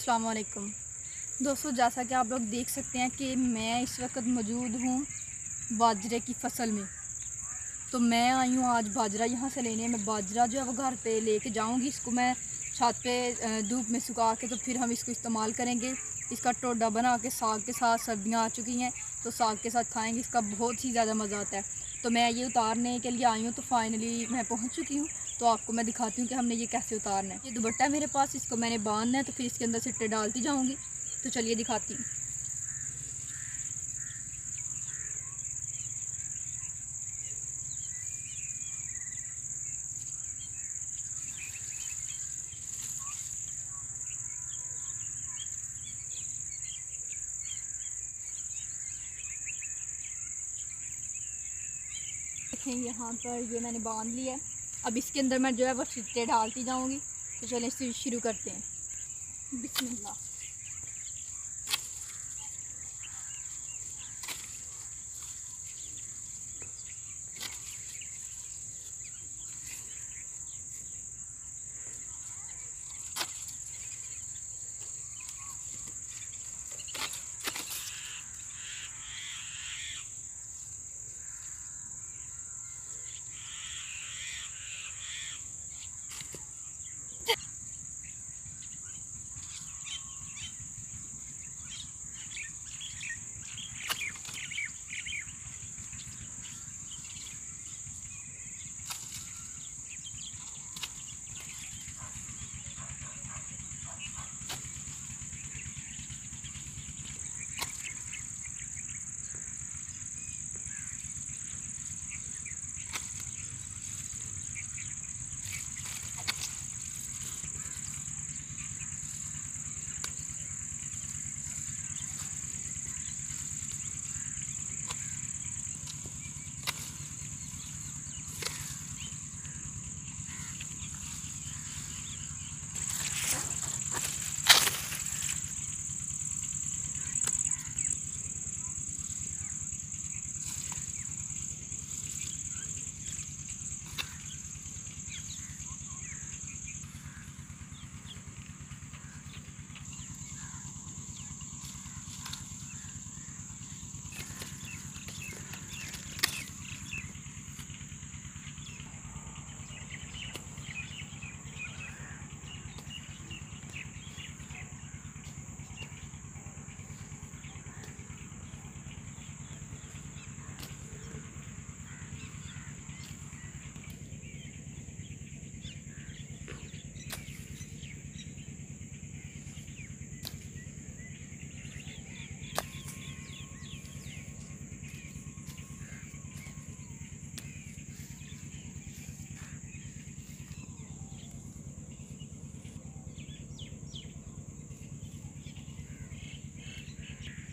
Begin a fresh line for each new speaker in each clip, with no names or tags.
अस्सलाम वालेकुम दोस्तों, जैसा कि आप लोग देख सकते हैं कि मैं इस वक्त मौजूद हूँ बाजरे की फसल में। तो मैं आई हूँ आज बाजरा यहाँ से लेने। मैं बाजरा जो है वो घर पे लेके जाऊँगी। इसको मैं छत पे धूप में सुखा के तो फिर हम इसको इस्तेमाल करेंगे। इसका टोडा बना के साग के साथ, सर्दियाँ आ चुकी हैं तो साग के साथ खाएँगे। इसका बहुत ही ज़्यादा मज़ा आता है। तो मैं ये उतारने के लिए आई हूँ। तो फाइनली मैं पहुँच चुकी हूँ। तो आपको मैं दिखाती हूँ कि हमने ये कैसे उतारना है। ये दुपट्टा है मेरे पास, इसको मैंने बांधना है तो फिर इसके अंदर सिट्टे डालती जाऊँगी। तो चलिए दिखाती हूँ। देखें यहाँ पर ये मैंने बांध लिया है। अब इसके अंदर मैं जो है वो सिट्टे डालती जाऊँगी। तो चलिए शुरू करते हैं। बिस्मिल्लाह।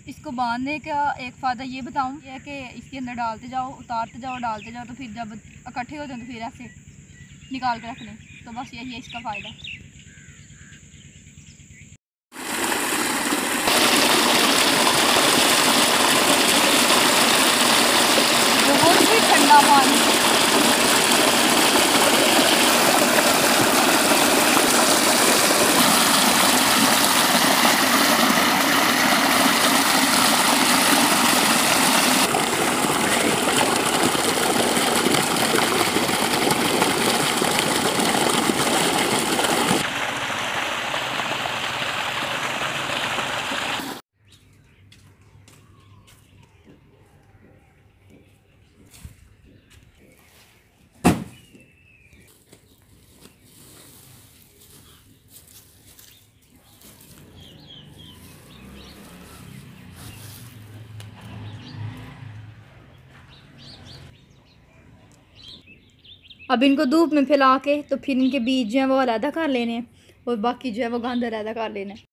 इसको बांधने का एक फ़ायदा ये बताऊँ, ये है कि इसके अंदर डालते जाओ, उतारते जाओ, डालते जाओ, तो फिर जब इकट्ठे होते हैं तो फिर ऐसे निकाल के रख लें। तो बस यही है इसका फ़ायदा। बहुत ही ठंडा पानी। अब इनको धूप में फैला के तो फिर इनके बीज जो हैं वो अलहदा कर लेने हैं और बाकी जो है वो गंद अलहदा कर लेना है।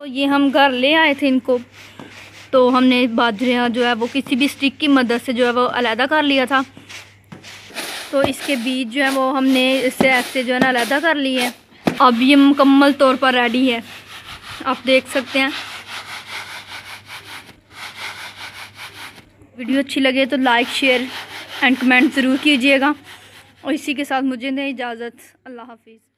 तो ये हम घर ले आए थे इनको, तो हमने बाजरा जो है वो किसी भी स्टिक की मदद से जो है वो अलहदा कर लिया था। तो इसके बीज जो है वो हमने इससे ऐसे जो है ना अलहदा कर लिए हैं। अब ये मुकम्मल तौर पर रेडी है, आप देख सकते हैं। वीडियो अच्छी लगे तो लाइक शेयर एंड कमेंट ज़रूर कीजिएगा। और इसी के साथ मुझे दें इजाज़त। अल्लाह हाफिज़।